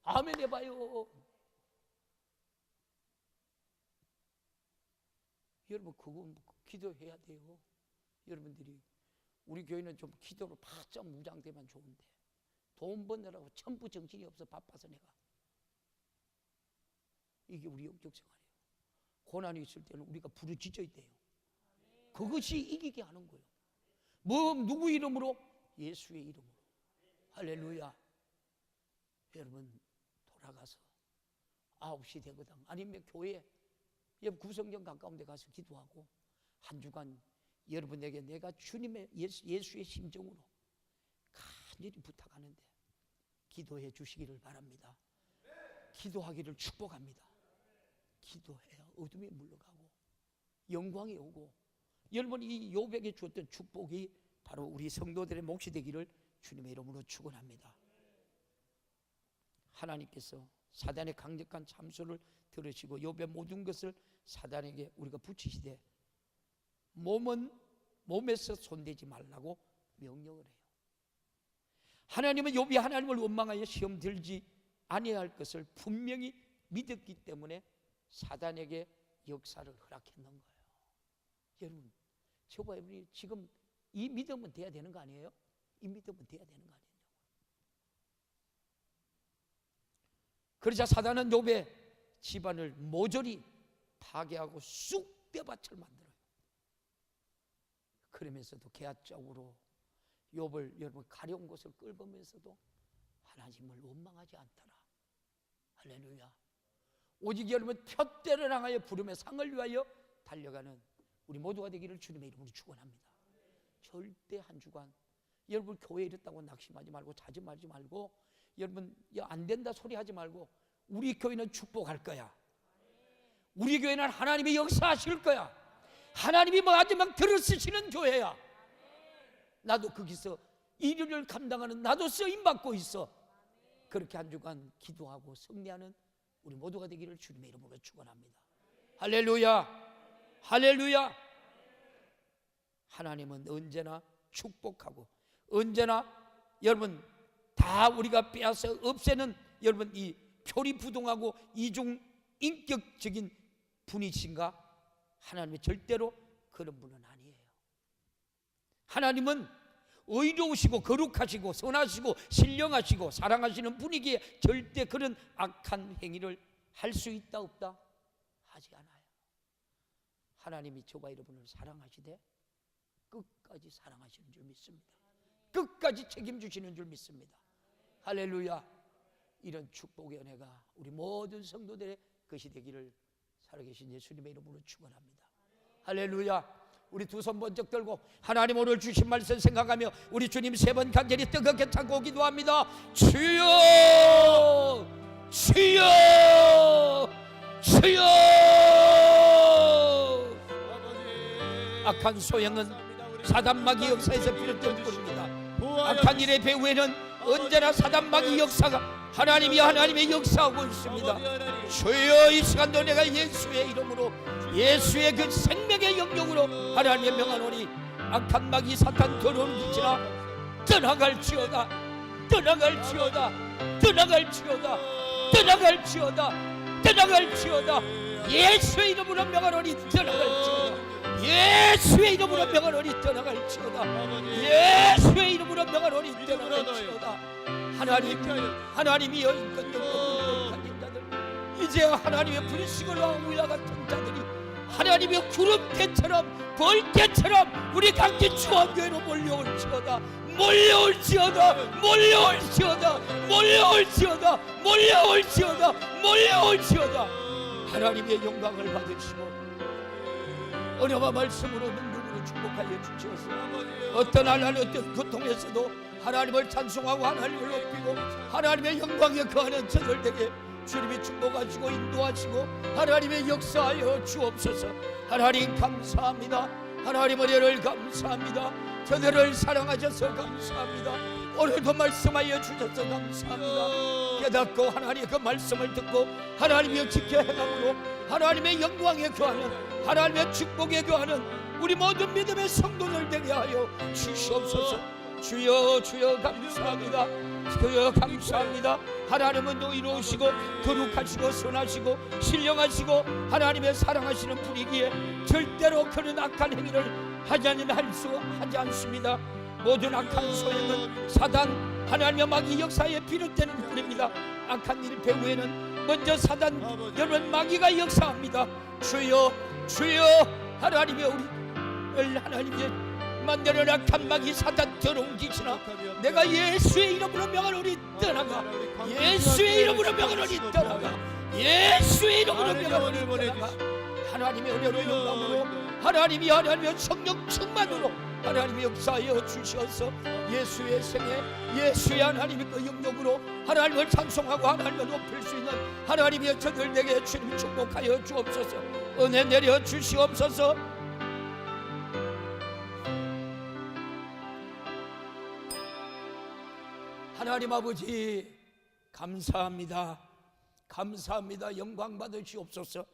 아멘 해봐요. 여러분 그거 기도해야 돼요. 여러분들이 우리 교회는 좀 기도로 바짝 무장되면 좋은데 돈 버느라고 전부 정신이 없어. 바빠서 내가. 이게 우리 영적 생활이에요. 고난이 있을 때는 우리가 부르짖어야 돼요. 그것이 이기게 하는 거예요. 뭐 누구 이름으로? 예수의 이름으로. 할렐루야. 여러분 돌아가서 9시 되거든 아니면 교회 구성경 가까운 데 가서 기도하고 한 주간 여러분에게 내가 주님의 예수의 심정으로 간절히 부탁하는데 기도해 주시기를 바랍니다. 기도하기를 축복합니다. 기도해야 어둠이 물러가고 영광이 오고 여러분 이 욥에게 주었던 축복이 바로 우리 성도들의 몫이 되기를 주님의 이름으로 축원합니다. 하나님께서 사단의 강력한 참소를 들으시고 욥의 모든 것을 사단에게 우리가 붙이시되 몸에서 손대지 말라고 명령을 해요. 하나님은 욥이 하나님을 원망하여 시험 들지 아니할 것을 분명히 믿었기 때문에 사단에게 역사를 허락했는 거예요. 여러분 저와 여러분이 지금 이 믿음은 돼야 되는 거 아니에요? 이 믿음은 돼야 되는 거 아니에요? 그러자 사단은 욥의 집안을 모조리 파괴하고 쑥 뼈밭을 만들어요. 그러면서도 계약적으로 욥을 여러분 가려운 곳을 끌보면서도 하나님을 원망하지 않더라. 할렐루야. 오직 여러분 푯대를 향하여 부름의 상을 위하여 달려가는 우리 모두가 되기를 주님의 이름으로 축원합니다. 절대 한 주간 여러분 교회에 이랬다고 낙심하지 말고 자지 말지 말고 여러분 안 된다 소리 하지 말고 우리 교회는 축복할 거야. 우리 교회는 하나님이 역사하실 거야. 하나님이 마지막 들어쓰시는 교회야. 나도 거기서 일을 감당하는 나도 쓰임받고 있어. 그렇게 한 주간 기도하고 승리하는 우리 모두가 되기를 주님의 이름으로 축원합니다. 할렐루야. 할렐루야. 하나님은 언제나 축복하고 언제나 여러분 다 우리가 빼앗아 없애는 여러분 이 표리부동하고 이중 인격적인 분이신가? 하나님은 절대로 그런 분은 아니에요. 하나님은 의로우시고 거룩하시고 선하시고 신령하시고 사랑하시는 분이기에 절대 그런 악한 행위를 할 수 있다 없다? 하지 않아요. 하나님이 저와 여러분을 사랑하시되 끝까지 사랑하시는 줄 믿습니다. 끝까지 책임주시는 줄 믿습니다. 할렐루야. 이런 축복의 은혜가 우리 모든 성도들의 것이 되기를 살아계신 예수님의 이름으로 축원합니다. 할렐루야. 우리 두 손 번쩍 들고 하나님 오늘 주신 말씀 생각하며 우리 주님 세 번 간절히 뜨겁게 찾고 기도합니다. 주여, 주여, 주여. 악한 소행은 사단마귀 역사에서 비롯된 것입니다. 악한 일의 배후에는 언제나 사단마귀 역사가 하나님의 역사하고 있습니다. 주여, 이 시간도 내가 예수의 이름으로, 예수의 그 생명의 영역으로 하나님의 명하노니 악한 마귀 사탄 더러운 빛이나 떠나갈지어다, 떠나갈지어다, 떠나갈지어다, 떠나갈지어다, 떠나갈지어다. 예수의 이름으로 명하노니 떠나갈지어다, 예수의 이름으로 명하노니 떠나갈지어다, 예수의 이름으로 명하노니 떠나갈지어다. 하나님이여 인권적으로 가진 자들, 이제 하나님의 불식을 왕위와 같은 자들이 하나님의 구름대처럼 벌떼처럼 우리 강진 중앙교회로 몰려올지어다, 몰려올지어다, 몰려올지어다, 몰려올지어다, 몰려올지어다, 몰려올지어다. 하나님의 영광을 받으시고 은혜와 말씀으로 능력으로 축복하여 주시옵소서. 어떤 하나님 어떤 고통에서도 하나님을 찬송하고 하나님을 높이고 하나님의 영광에 거하는 저들에게 주님이 축복하시고 인도하시고 하나님의 역사하여 주옵소서. 하나님 감사합니다. 하나님 은혜를 감사합니다. 저들을 사랑하셔서 감사합니다. 오늘도 말씀하여 주셔서 감사합니다. 깨닫고 하나님의 그 말씀을 듣고 하나님의 지켜 행함으로 하나님의 영광에 거하는, 하나님의 축복에 거하는 우리 모든 믿음의 성도들 되게 하여 주시옵소서. 주여, 주여 감사합니다. 주여 감사합니다. 하나님은 의로우시고 거룩하시고 선하시고 신령하시고 하나님의 사랑하시는 분이기에 절대로 그런 악한 행위를 하지 않습니다. 모든 악한 소행은 사단, 하나님의 마귀 역사에 비롯되는 뿐입니다. 악한 일 배후에는 먼저 사단, 여러분 마귀가 역사합니다. 주여, 주여, 하나님의 우리 하나님의 만드는 악한 마귀 사단 더러운 귀신아, 내가 예수의 이름으로 명하노니 떠나가, 예수의 이름으로 명하노니 떠나가, 예수의 이름으로 명하노니 떠나가. 하나님의 은혜로 영광으로 하나님의 성령 충만으로 하나님의 역사하여 주셔서 예수의 생애, 예수의 하나님의 그 영역으로 하나님을 찬송하고 하나님을 높일 수 있는 하나님의 저들에게 주님 축복하여 주옵소서. 은혜 내려 주시옵소서. 하나님 아버지 감사합니다. 감사합니다. 영광 받으시옵소서.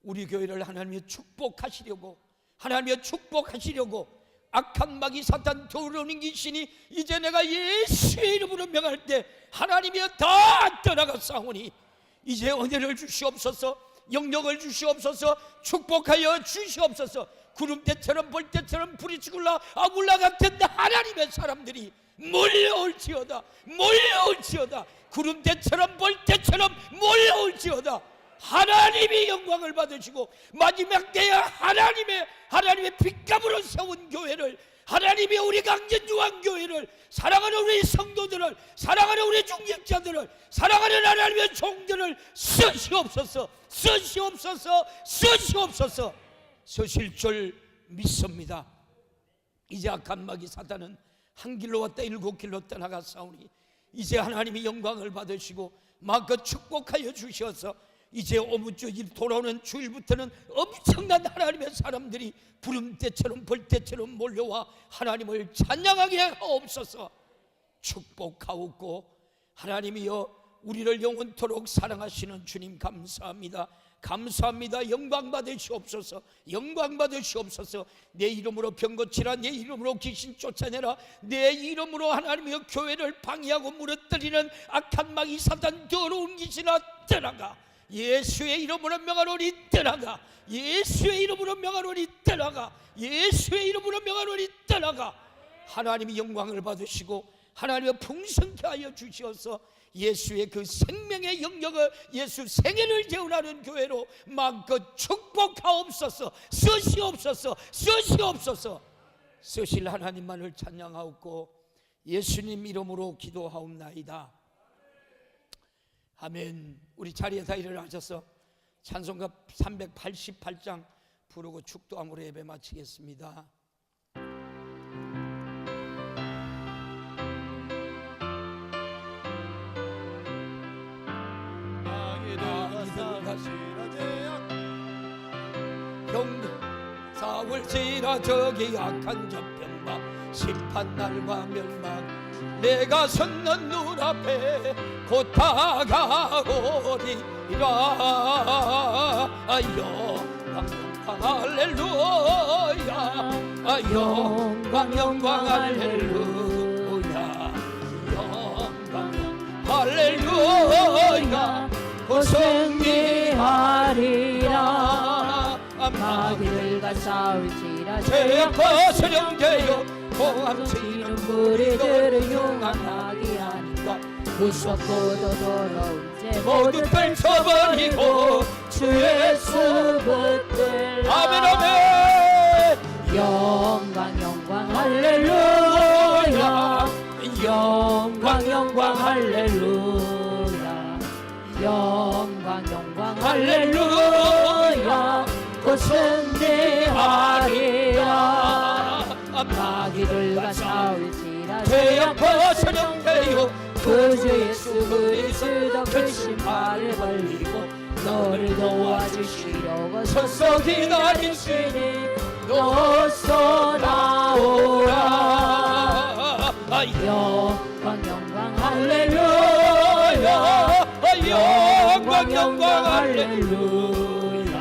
우리 교회를 하나님이 축복하시려고, 하나님이 축복하시려고 악한 마귀 사탄 더러운 귀신이 이제 내가 예수의 이름으로 명할 때 하나님이 다 떠나갔사오니 이제 은혜를 주시옵소서, 영역을 주시옵소서, 축복하여 주시옵소서. 구름대처럼 벌떼처럼 부리치굴라 아굴라 같은 하나님의 사람들이 몰려올지어다, 몰려올지어다. 구름대처럼 벌떼처럼 몰려올지어다. 하나님이 영광을 받으시고 마지막 때에 하나님의 핏값으로 세운 교회를, 하나님의 우리 강진중앙교회를, 사랑하는 우리 성도들을, 사랑하는 우리 중직자들을, 사랑하는 하나님의 종들을 쓰시옵소서, 쓰시옵소서, 쓰시옵소서. 쓰실 줄 믿습니다. 이제 악한 마귀 사단은 한 길로 왔다 7길로 떠나갔사오니 이제 하나님이 영광을 받으시고 마음껏 축복하여 주셔서 이제 오무주일 돌아오는 주일부터는 엄청난 하나님의 사람들이 부름대처럼 벌떼처럼 몰려와 하나님을 찬양하게 하옵소서. 축복하옵고 하나님이여 우리를 영원토록 사랑하시는 주님 감사합니다. 감사합니다. 영광 받으시옵소서, 영광 받으시옵소서. 내 이름으로 병 고치라, 내 이름으로 귀신 쫓아내라, 내 이름으로 하나님의 교회를 방해하고 무너뜨리는 악한 마귀 사단 더러운 귀신아 떠나가. 예수의 이름으로 명하노니 떠나가, 예수의 이름으로 명하노니 떠나가, 예수의 이름으로 명하노니 떠나가. 하나님이 영광을 받으시고 하나님의 풍성케 하여 주시어서 예수의 그 생명의 영역을, 예수 생애를 재현하는 교회로 마음껏 축복하옵소서. 쓰시옵소서, 쓰시옵소서. 쓰실 하나님만을 찬양하옵고 예수님 이름으로 기도하옵나이다. 아멘. 우리 자리에서 일어나셔서 찬송가 388장 부르고 축도함으로 예배 마치겠습니다. 싸울지라 저기 악한 저편과 심판날과 멸망 내가 섰는 눈앞에 곧 다가오리라. 영광 영광 할렐루야. 영광 영광 할렐루야. 영광 할렐루야. 곧 승리하리라. 마귀들과 싸울지라 죄악 벗으령되어 공함치는 무리들을 용함하게 하니까 무섭고도 더러운 죄 모두 펼쳐버리고 주의 예수 붙들라. 아멘 아멘. 영광 영광 할렐루야. 영광 영광 할렐루야. 영광 영광 할렐루야. 곧 승리하리라. 마귀들과 싸울지라 죄악 벗으령되어 구주 예수 그리스도 그 신발을 벌리고 너를 도와주시려고 서서 기다리시니 어서 나오라. 영광 영광 할렐루야. 영광 영광 할렐루야.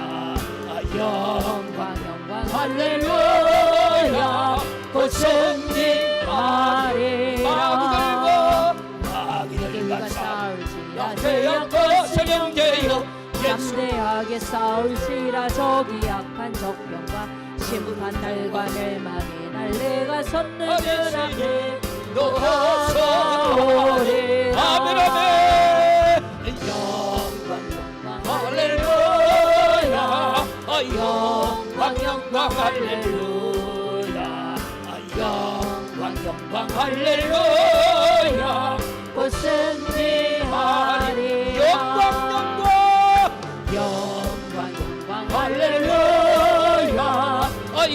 영광 영광 할렐루야. 곧 승리하리라. 마귀들과 싸울지라 죄악 벗으령되어 담대하게 싸울지라 저기 약한 적병과 심판날과 멸망의 날 내가 섰는 눈앞에 너서 오리라. 아멘 아멘. 영광 영광 할렐루야. 영광 영광 할렐루야. 영광 영광 할렐루야. 곧 승리하리라. 영광 영광 영광 할렐루야.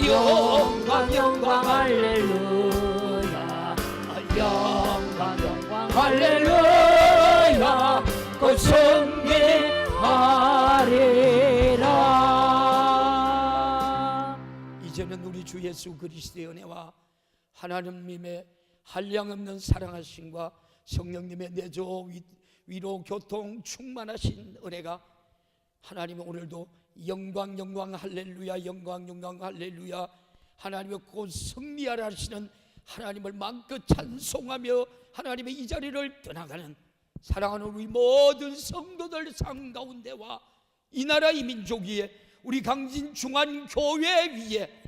영광 영광 할렐루야. 영광 영광 할렐루야. 곧 승리하리라. 이제는 우리 주 예수 그리스도의 은혜와 하나님님의 한량없는 사랑하심과 성령님의 내조 위로 교통 충만하신 은혜가 하나님은 오늘도 영광 영광 할렐루야. 영광 영광 할렐루야. 하나님의 곧 승리하라 하시는 하나님을 마음껏 찬송하며 하나님의 이 자리를 떠나가는 사랑하는 우리 모든 성도들 상 가운데와 이 나라 이 민족 위에 우리 강진 중앙교회 위에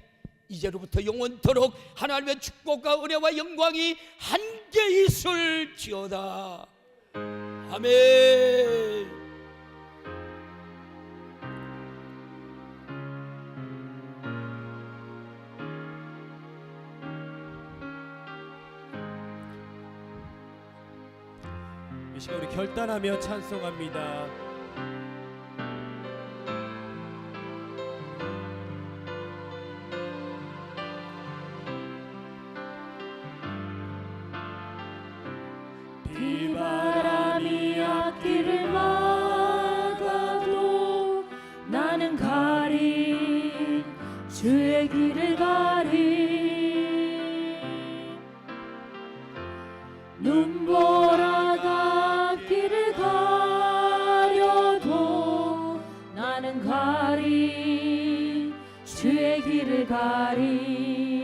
이제로부터 영원토록 하나님의 축복과 은혜와 영광이 함께 있을지어다. 아멘. 이 시간 우리 결단하며 찬송합니다. 비바람이 앞길을 막아도 나는 가리 주의 길을 가리. 눈보라가 앞길을 가려도 나는 가리 주의 길을 가리.